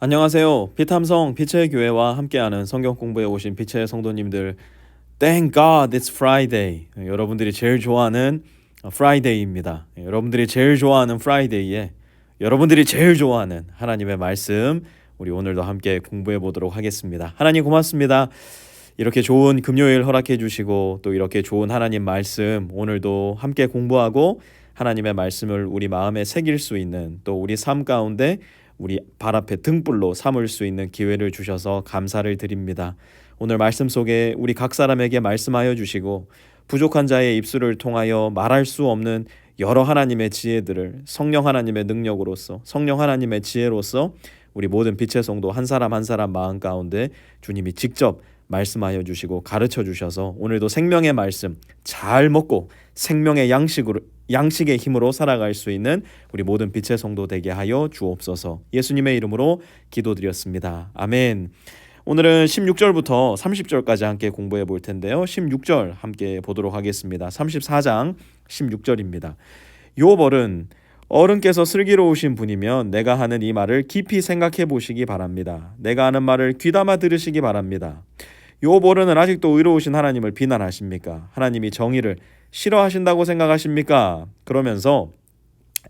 안녕하세요. 피탐성 빛의 교회와 함께하는 성경 공부에 오신 빛의 성도님들, Thank God it's Friday. 여러분들이 제일 좋아하는 Friday입니다. 여러분들이 제일 좋아하는 Friday에 여러분들이 제일 좋아하는 하나님의 말씀, 우리 오늘도 함께 공부해 보도록 하겠습니다. 하나님 고맙습니다. 이렇게 좋은 금요일 허락해 주시고 또 이렇게 좋은 하나님 말씀 오늘도 함께 공부하고 하나님의 말씀을 우리 마음에 새길 수 있는, 또 우리 삶 가운데 우리 발 앞에 등불로 삼을 수 있는 기회를 주셔서 감사를 드립니다. 오늘 말씀 속에 우리 각 사람에게 말씀하여 주시고 부족한 자의 입술을 통하여 말할 수 없는 여러 하나님의 지혜들을 성령 하나님의 능력으로서, 성령 하나님의 지혜로서 우리 모든 빛의 성도 한 사람 한 사람 마음 가운데 주님이 직접 말씀하여 주시고 가르쳐 주셔서 오늘도 생명의 말씀 잘 먹고 생명의 양식의 힘으로 살아갈 수 있는 우리 모든 빛의 성도 되게 하여 주옵소서. 예수님의 이름으로 기도드렸습니다. 아멘. 오늘은 16절부터 30절까지 함께 공부해 볼 텐데요. 16절 함께 보도록 하겠습니다. 34장 16절입니다. 요벌은 어른께서 슬기로우신 분이면 내가 하는 이 말을 깊이 생각해 보시기 바랍니다. 내가 하는 말을 귀담아 들으시기 바랍니다. 요벌은 아직도 의로우신 하나님을 비난하십니까? 하나님이 정의를 싫어하신다고 생각하십니까? 그러면서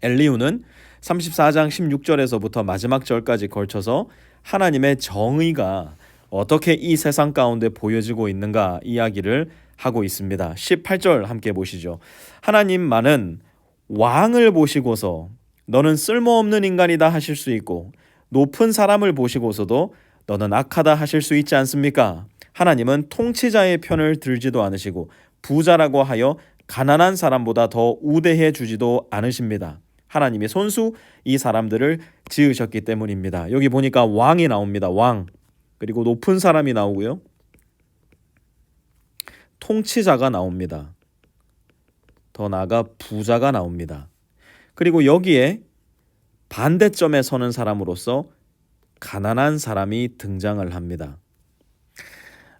엘리후는 34장 16절에서부터 마지막 절까지 걸쳐서 하나님의 정의가 어떻게 이 세상 가운데 보여지고 있는가 이야기를 하고 있습니다. 18절 함께 보시죠. 하나님만은 왕을 보시고서 너는 쓸모없는 인간이다 하실 수 있고, 높은 사람을 보시고서도 너는 악하다 하실 수 있지 않습니까? 하나님은 통치자의 편을 들지도 않으시고 부자라고 하여 가난한 사람보다 더 우대해 주지도 않으십니다. 하나님이 손수 이 사람들을 지으셨기 때문입니다. 여기 보니까 왕이 나옵니다. 왕. 그리고 높은 사람이 나오고요. 통치자가 나옵니다. 더 나아가 부자가 나옵니다. 그리고 여기에 반대점에 서는 사람으로서 가난한 사람이 등장을 합니다.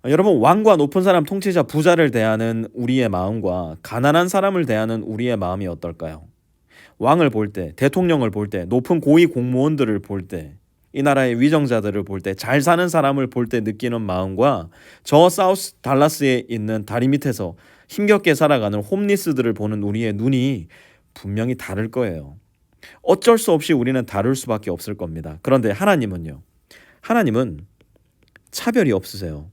여러분, 왕과 높은 사람, 통치자, 부자를 대하는 우리의 마음과 가난한 사람을 대하는 우리의 마음이 어떨까요? 왕을 볼 때, 대통령을 볼 때, 높은 고위 공무원들을 볼 때, 이 나라의 위정자들을 볼 때, 잘 사는 사람을 볼 때 느끼는 마음과 저 사우스 달라스에 있는 다리 밑에서 힘겹게 살아가는 홈리스들을 보는 우리의 눈이 분명히 다를 거예요. 어쩔 수 없이 우리는 다를 수밖에 없을 겁니다. 그런데 하나님은요? 하나님은 차별이 없으세요.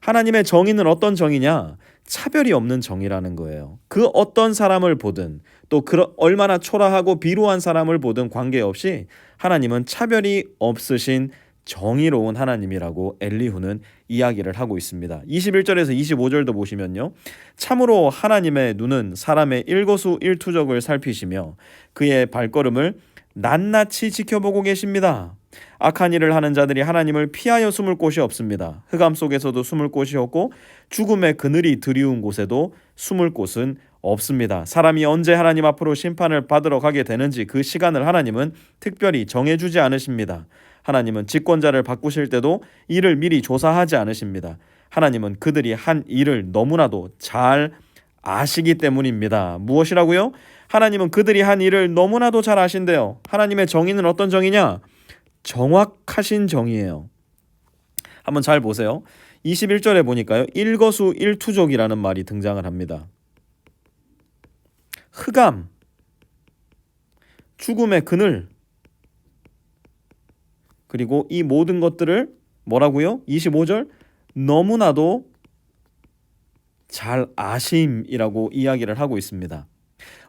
하나님의 정의는 어떤 정의냐? 차별이 없는 정의라는 거예요. 그 어떤 사람을 보든, 또 얼마나 초라하고 비루한 사람을 보든 관계없이 하나님은 차별이 없으신 정의로운 하나님이라고 엘리후는 이야기를 하고 있습니다. 21절에서 25절도 보시면요. 참으로 하나님의 눈은 사람의 일거수일투족을 살피시며 그의 발걸음을 낱낱이 지켜보고 계십니다. 악한 일을 하는 자들이 하나님을 피하여 숨을 곳이 없습니다. 흑암 속에서도 숨을 곳이 없고 죽음의 그늘이 드리운 곳에도 숨을 곳은 없습니다. 사람이 언제 하나님 앞으로 심판을 받으러 가게 되는지 그 시간을 하나님은 특별히 정해주지 않으십니다. 하나님은 집권자를 바꾸실 때도 이를 미리 조사하지 않으십니다. 하나님은 그들이 한 일을 너무나도 잘 아시기 때문입니다. 무엇이라고요? 하나님은 그들이 한 일을 너무나도 잘 아신대요. 하나님의 정의는 어떤 정의냐? 정확하신 정의예요. 한번 잘 보세요. 21절에 보니까요. 일거수일투족이라는 말이 등장을 합니다. 흑암, 죽음의 그늘, 그리고 이 모든 것들을 뭐라고요? 25절 너무나도 잘 아심이라고 이야기를 하고 있습니다.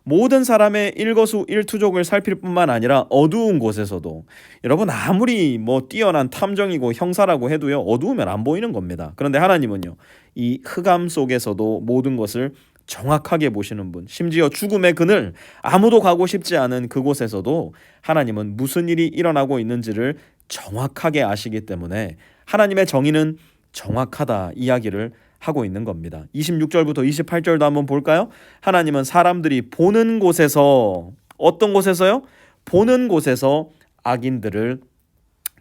모든 사람의 일거수일투족을 살필 뿐만 아니라 어두운 곳에서도, 여러분 아무리 뛰어난 탐정이고 형사라고 해도요, 어두우면 안 보이는 겁니다. 그런데 하나님은요, 이 흑암 속에서도 모든 것을 정확하게 보시는 분, 심지어 죽음의 그늘, 아무도 가고 싶지 않은 그곳에서도 하나님은 무슨 일이 일어나고 있는지를 정확하게 아시기 때문에 하나님의 정의는 정확하다 이야기를 하고 있는 겁니다. 26절부터 28절도 한번 볼까요? 하나님은 사람들이 보는 곳에서, 어떤 곳에서요? 보는 곳에서 악인들을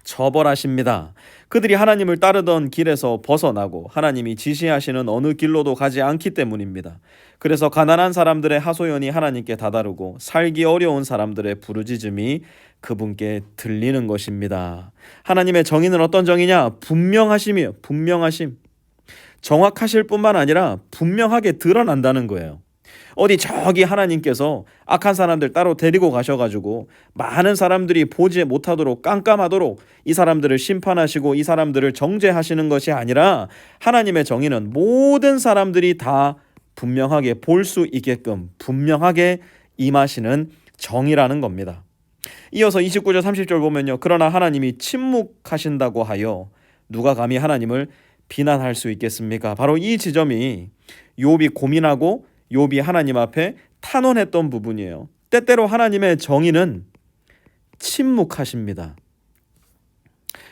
처벌하십니다. 그들이 하나님을 따르던 길에서 벗어나고 하나님이 지시하시는 어느 길로도 가지 않기 때문입니다. 그래서 가난한 사람들의 하소연이 하나님께 다다르고 살기 어려운 사람들의 부르짖음이 그분께 들리는 것입니다. 하나님의 정의는 어떤 정의냐? 분명하심이에요. 분명하심. 정확하실 뿐만 아니라 분명하게 드러난다는 거예요. 어디 저기 하나님께서 악한 사람들 따로 데리고 가셔가지고 많은 사람들이 보지 못하도록 깜깜하도록 이 사람들을 심판하시고 이 사람들을 정죄하시는 것이 아니라 하나님의 정의는 모든 사람들이 다 분명하게 볼 수 있게끔 분명하게 임하시는 정의라는 겁니다. 이어서 29절 30절 보면요. 그러나 하나님이 침묵하신다고 하여 누가 감히 하나님을 비난할 수 있겠습니까? 바로 이 지점이 욥이 고민하고 욥이 하나님 앞에 탄원했던 부분이에요. 때때로 하나님의 정의는 침묵하십니다.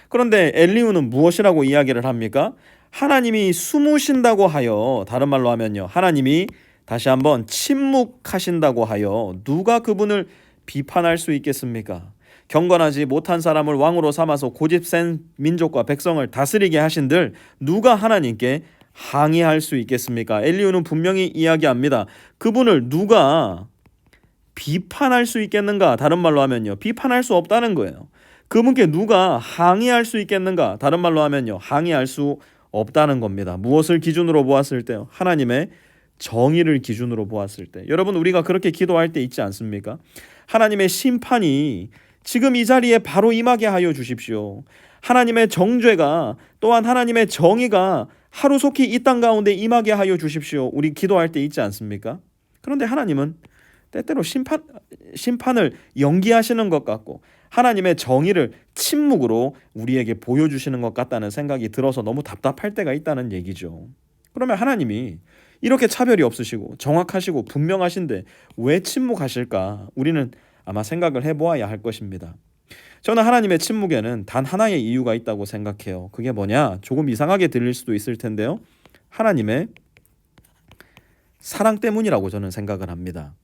그런데 엘리후는 무엇이라고 이야기를 합니까? 하나님이 숨으신다고 하여, 다른 말로 하면요, 하나님이 다시 한번 침묵하신다고 하여 누가 그분을 비판할 수 있겠습니까? 경건하지 못한 사람을 왕으로 삼아서 고집센 민족과 백성을 다스리게 하신들 누가 하나님께 항의할 수 있겠습니까? 엘리후는 분명히 이야기합니다. 그분을 누가 비판할 수 있겠는가? 다른 말로 하면요, 비판할 수 없다는 거예요. 그분께 누가 항의할 수 있겠는가? 다른 말로 하면요, 항의할 수 없다는 겁니다. 무엇을 기준으로 보았을 때요? 하나님의 정의를 기준으로 보았을 때. 여러분, 우리가 그렇게 기도할 때 있지 않습니까? 하나님의 심판이 지금 이 자리에 바로 임하게 하여 주십시오. 하나님의 정죄가, 또한 하나님의 정의가 하루속히 이 땅 가운데 임하게 하여 주십시오. 우리 기도할 때 있지 않습니까? 그런데 하나님은 때때로 심판을 연기하시는 것 같고 하나님의 정의를 침묵으로 우리에게 보여주시는 것 같다는 생각이 들어서 너무 답답할 때가 있다는 얘기죠. 그러면 하나님이 이렇게 차별이 없으시고 정확하시고 분명하신데 왜 침묵하실까? 우리는 아마 생각을 해보아야 할 것입니다. 저는 하나님의 침묵에는 단 하나의 이유가 있다고 생각해요. 그게 뭐냐? 조금 이상하게 들릴 수도 있을 텐데요. 하나님의 사랑 때문이라고 저는 생각을 합니다.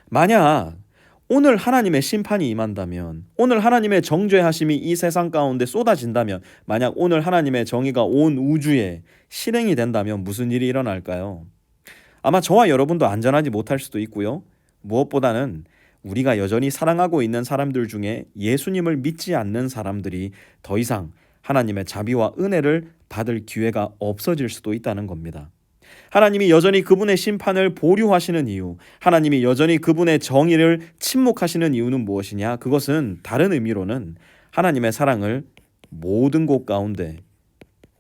만약 오늘 하나님의 심판이 임한다면, 오늘 하나님의 정죄하심이 이 세상 가운데 쏟아진다면, 만약 오늘 하나님의 정의가 온 우주에 실행이 된다면 무슨 일이 일어날까요? 아마 저와 여러분도 안전하지 못할 수도 있고요. 무엇보다는 우리가 여전히 사랑하고 있는 사람들 중에 예수님을 믿지 않는 사람들이 더 이상 하나님의 자비와 은혜를 받을 기회가 없어질 수도 있다는 겁니다. 하나님이 여전히 그분의 심판을 보류하시는 이유, 하나님이 여전히 그분의 정의를 침묵하시는 이유는 무엇이냐? 그것은 다른 의미로는 하나님의 사랑을 모든 곳 가운데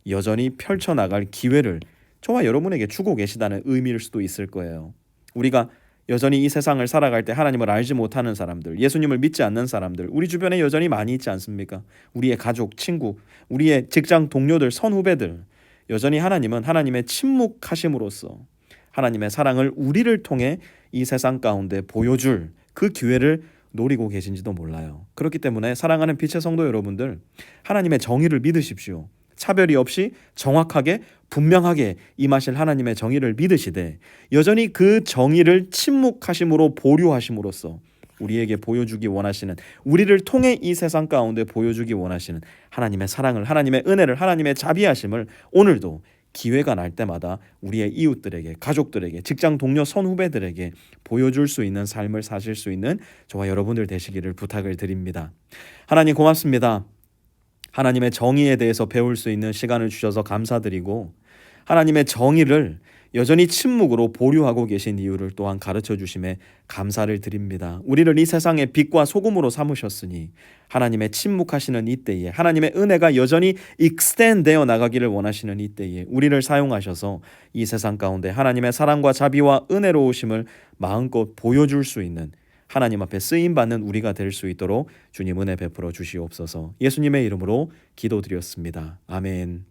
여전히 펼쳐나갈 기회를 저와 여러분에게 주고 계시다는 의미일 수도 있을 거예요. 우리가 여전히 이 세상을 살아갈 때 하나님을 알지 못하는 사람들, 예수님을 믿지 않는 사람들, 우리 주변에 여전히 많이 있지 않습니까? 우리의 가족, 친구, 우리의 직장 동료들, 선후배들, 여전히 하나님은 하나님의 침묵하심으로써 하나님의 사랑을 우리를 통해 이 세상 가운데 보여줄 그 기회를 노리고 계신지도 몰라요. 그렇기 때문에 사랑하는 빛의 성도 여러분들, 하나님의 정의를 믿으십시오. 차별이 없이 정확하게 분명하게 임하실 하나님의 정의를 믿으시되 여전히 그 정의를 침묵하심으로 보류하심으로써 우리에게 보여주기 원하시는, 우리를 통해 이 세상 가운데 보여주기 원하시는 하나님의 사랑을, 하나님의 은혜를, 하나님의 자비하심을 오늘도 기회가 날 때마다 우리의 이웃들에게, 가족들에게, 직장 동료, 선후배들에게 보여줄 수 있는 삶을 사실 수 있는 저와 여러분들 되시기를 부탁을 드립니다. 하나님 고맙습니다. 하나님의 정의에 대해서 배울 수 있는 시간을 주셔서 감사드리고, 하나님의 정의를 여전히 침묵으로 보류하고 계신 이유를 또한 가르쳐 주심에 감사를 드립니다. 우리를 이 세상의 빛과 소금으로 삼으셨으니 하나님의 침묵하시는 이때에, 하나님의 은혜가 여전히 익스텐되어 나가기를 원하시는 이때에 우리를 사용하셔서 이 세상 가운데 하나님의 사랑과 자비와 은혜로우심을 마음껏 보여줄 수 있는, 하나님 앞에 쓰임받는 우리가 될 수 있도록 주님 은혜 베풀어 주시옵소서. 예수님의 이름으로 기도드렸습니다. 아멘.